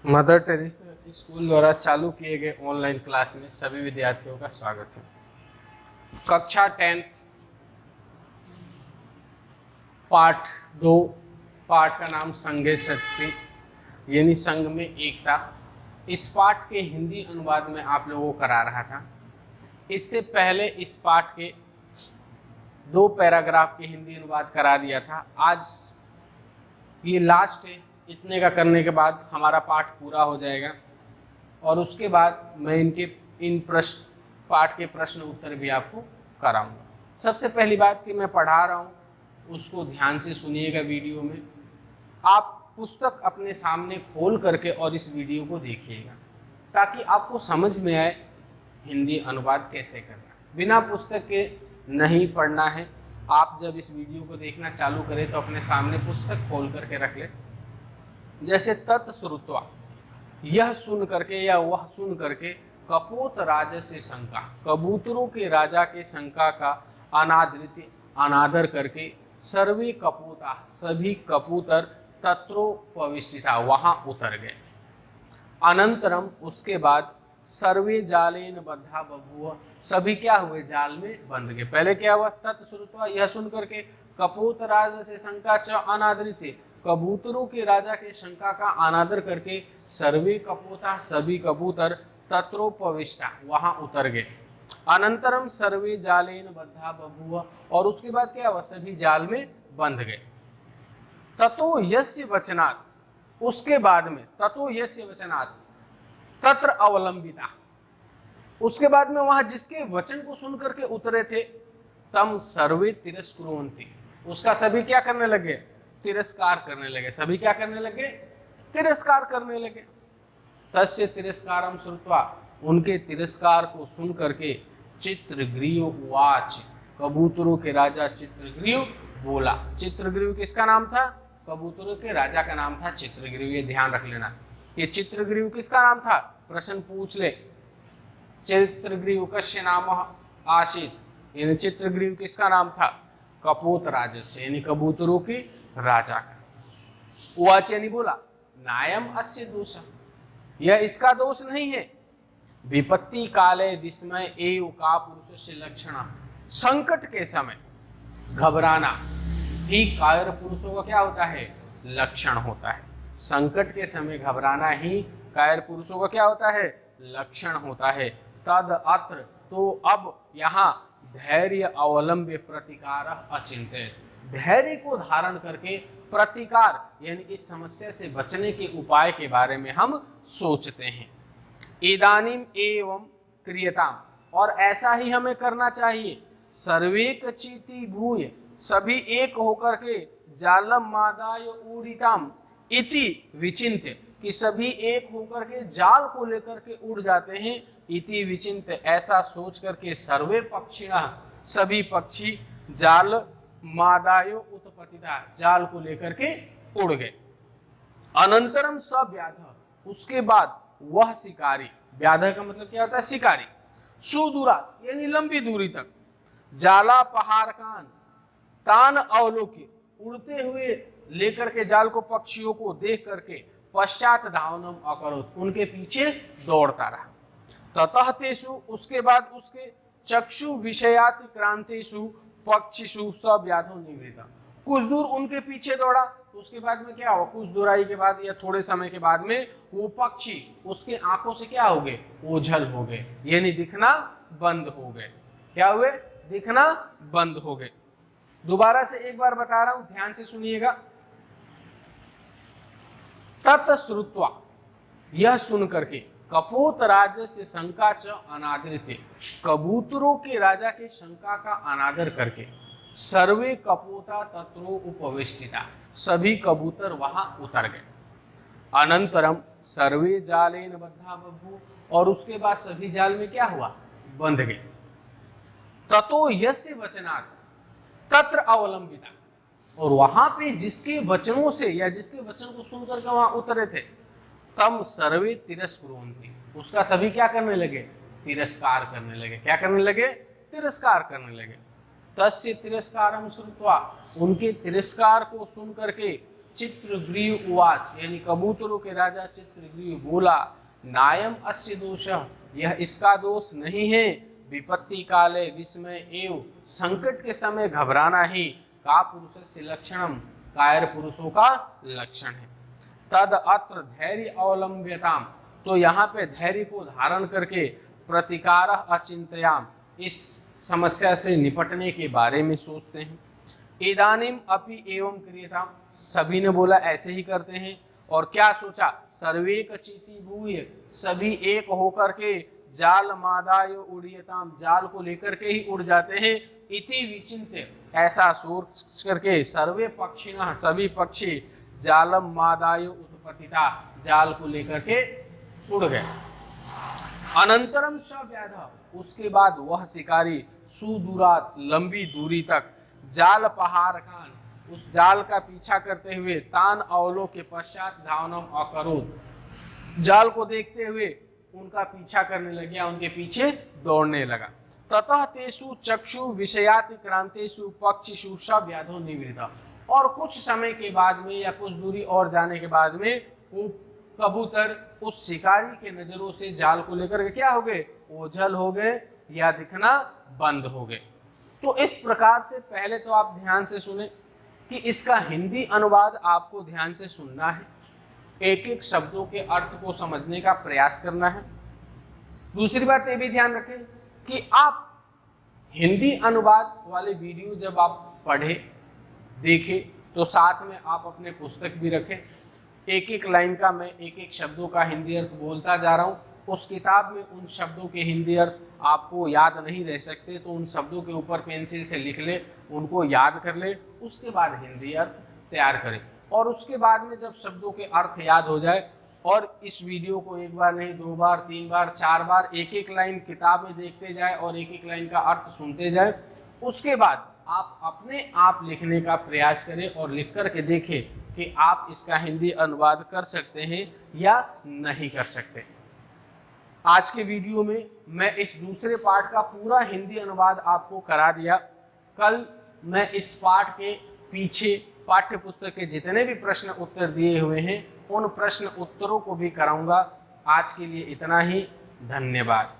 Mother Teresa school द्वारा चालू किए गए ऑनलाइन क्लास में सभी विद्यार्थियों का स्वागत है। कक्षा 10 पाठ 2, पाठ का नाम संघे शक्ति यानी संघ में एकता। इस पाठ के हिंदी अनुवाद में आप लोगों को करा रहा था। इससे पहले इस पाठ के 2 पैराग्राफ के हिंदी अनुवाद करा दिया था। आज ये लास्ट है, इतने का करने के बाद हमारा पाठ पूरा हो जाएगा और उसके बाद मैं इन पाठ के प्रश्न उत्तर भी आपको कराऊंगा। सबसे पहली बात कि मैं पढ़ा रहा हूँ उसको ध्यान से सुनिएगा। वीडियो में आप पुस्तक अपने सामने खोल करके और इस वीडियो को देखिएगा ताकि आपको समझ में आए हिंदी अनुवाद कैसे करना। बिना पुस्तक के नहीं पढ़ना है। आप जब इस वीडियो को देखना चालू करें तो अपने सामने पुस्तक खोल करके रख ले। जैसे तत् श्रुत्वा, यह सुन करके या वह सुन करके, कपोत राज से शंका, कबूतरों के राजा के शंका का अनादर करके, सर्वे कपूता, सभी कबूतर, तत्रोपविष्टिता, वहां उतर गए। अनंतरम, उसके बाद, सर्वे जालेन बद्धा बभूव, सभी क्या हुए, जाल में बंध गए। पहले क्या हुआ, तत्श्रुत्वा, यह सुन करके, कपोत राज से शंका च अनादृते, कबूतरों के राजा के शंका का अनादर करके, सर्वे कपोता, सभी कबूतर, तत्रोपविष्टा, वहां उतर गए। अनंतरम सर्वे जालेन बद्धा बभूव, और उसके बाद क्या हुआ, सभी जाल में बंध गए। ततो यस्य वचनात्, उसके बाद में, ततो यस्य वचनात् तत्र अवलंबिता, उसके बाद में वहां जिसके वचन को सुन करके उतरे थे, तम सर्वे तिरस्कुर्वन्ति, उसका सभी क्या करने लगे, तिरस्कार करने लगे। सभी क्या करने लगे, तिरस्कार करने लगे। तस्य तिरस्कारम श्रुत्वा, उनके तिरस्कार को सुन करके, चित्रग्रीव उवाच, कबूतरों के राजा चित्रग्रीव बोला। चित्रग्रीव किसका नाम था, कबूतरों के राजा का नाम था चित्रग्रीव। ये ध्यान रख लेना, ये चित्रग्रीव किसका नाम था, प्रश्न पूछ ले। चित्रग्रीव कस्य नाम आसीत, यानी चित्रग्रीव किसका नाम था, कपोत राजस्य, यानी कबूतरों के राजा का। उवाच, यानी बोला, नायम अस्य दोष, यह इसका दोष नहीं है। विपत्ति काले विस्मय एव का पुरुष से लक्षण, संकट के समय घबराना ही कायर पुरुषों का क्या होता है, लक्षण होता है। संकट के समय घबराना ही कायर पुरुषों का क्या होता है, लक्षण होता है। तद अत्र, तो अब यहाँ, धैर्य अवलंब्य प्रतिकार अचिंत्य, धैर्य को धारण करके प्रतिकार यानी इस समस्या से बचने के उपाय के बारे में हम सोचते हैं। इदानीम एवं क्रियताम, और ऐसा ही हमें करना चाहिए। सर्वेक चीति भूय, सभी एक होकर के, जालम मादाय ऊडिताम इति विचिन्त्य, कि सभी एक होकर के जाल को लेकर के उड़ जाते हैं। इति विचिन्त्य, ऐसा सोच करके, सर्वे पक्षिणः, सभी पक्षी, जाल मादायो उत्पतिता, जाल को लेकर के उड़ गए। अनंतरम स व्याध, उसके बाद वह शिकारी, व्याध का मतलब क्या होता है, शिकारी, सुदूरा यानी लंबी दूरी तक, जाला पहाड़ कान, तान अवलोक्य, उड़ते हुए लेकर के जाल को, पक्षियों को देख करके, पश्चात धावनम अकरोत्, उनके पीछे दौड़ता रहा। ततः तेषु, उसके बाद उसके, चक्षु विषयाति क्रांतेषु पक्षिषु सब व्याधो निवृत्त, कुछ दूर उनके पीछे दौड़ा, तो उसके बाद में क्या हुआ, कुछ दूराई के बाद या थोड़े समय के बाद में वो पक्षी उसके आंखों से क्या हो गए, ओझल हो गए, यानी दिखना बंद हो गए। क्या हुए, दिखना बंद हो गए। दोबारा से एक बार बता रहा हूं, ध्यान से सुनिएगा। तत्श्रुत्वा, यह सुन करके, कपोत राज से शंका च अनादृते, कबूतरों के राजा के शंका का अनादर करके, सर्वे कपोता तत्रो उपवेष्टिता, सभी कबूतर वहां उतर गए। अनंतरम सर्वे जालेन बद्धा बभूव, और उसके बाद सभी जाल में क्या हुआ, बंध गए। ततो यस्य वचनात् तत्र अवलंबिता, और वहां पे जिसके वचनों से या जिसके वचन को सुनकर के वहां उतरे थे, तम सर्वे तिरस्कुर्वन्ति, उसका सभी क्या करने लगे, तिरस्कार करने लगे। क्या करने लगे, तिरस्कार करने लगे। तस्य तिरस्कारम श्रुत्वा, उनके तिरस्कार को सुन करके, चित्रग्रीव उवाच, यानी कबूतरों के राजा चित्रग्रीव बोला, नायम अस्य दोषः, यह इसका दोष नहीं है, विपत्ति काले विस्मय एव, संकट के समय घबराना ही का पुरुषस्य लक्षणम, कायर पुरुषों का लक्षण है। तद अत्र धैर्य अवलंब्यताम, तो यहाँ पे धैर्य को धारण करके प्रतिकार अचिंतयाम, इस समस्या से निपटने के बारे में सोचते हैं। इदानीम अपि एवं क्रियताम, सभी ने बोला ऐसे ही करते हैं। और क्या सोचा, सर्वे कचिति भूय, सभी एक होकर के जाल मादाय उड़ियताम, जाल को लेकर के ही उड़ जाते हैं। इति विचिन्त्य, ऐसा सोच करके सर्वे पक्षिणः, सभी पक्षी जालम मादाय उत्पतिता, जाल को लेकर के उड़ गए। अनंतरम सव्याध, उसके बाद वह शिकारी सुदूरात, लंबी दूरी तक, जाल पहाड़ कान, उस जाल का पीछा करते हुए, तान अवलो के पश्चात धावनम अकरोत, जाल को देखते हुए उनका पीछा करने लग गया, उनके पीछे दौड़ने लगा। ततः तेषु चक्षु विषयातिक्रांतेषु पक्षिषु सव्याधो निवृत्ता, और कुछ समय के बाद में या कुछ दूरी और जाने के बाद में वो कबूतर उस शिकारी के नजरों से जाल को लेकर के क्या हो गए, ओझल हो गए या दिखना बंद हो गए। तो इस प्रकार से पहले तो आप ध्यान से सुने कि इसका हिंदी अनुवाद आपको ध्यान से सुनना है, एक एक शब्दों के अर्थ को समझने का प्रयास करना है। दूसरी बात ये भी ध्यान रखें कि आप हिंदी अनुवाद वाले वीडियो जब आप पढ़े देखें तो साथ में आप अपने पुस्तक भी रखें। एक एक लाइन का मैं एक एक शब्दों का हिंदी अर्थ बोलता जा रहा हूँ। उस किताब में उन शब्दों के हिंदी अर्थ आपको याद नहीं रह सकते तो उन शब्दों के ऊपर पेंसिल से लिख ले, उनको याद कर ले, उसके बाद हिंदी अर्थ तैयार करें। और उसके बाद में जब शब्दों के अर्थ याद हो जाए और इस वीडियो को एक बार नहीं, 2 बार, 3 बार, 4 बार एक एक लाइन किताब में देखते जाए और एक एक लाइन का अर्थ सुनते जाए, उसके बाद आप अपने आप लिखने का प्रयास करें और लिख कर के देखें कि आप इसका हिंदी अनुवाद कर सकते हैं या नहीं कर सकते। आज के वीडियो में मैं इस दूसरे पार्ट का पूरा हिंदी अनुवाद आपको करा दिया। कल मैं इस पार्ट के पीछे पाठ्य पुस्तक के जितने भी प्रश्न उत्तर दिए हुए हैं उन प्रश्न उत्तरों को भी कराऊंगा। आज के लिए इतना ही, धन्यवाद।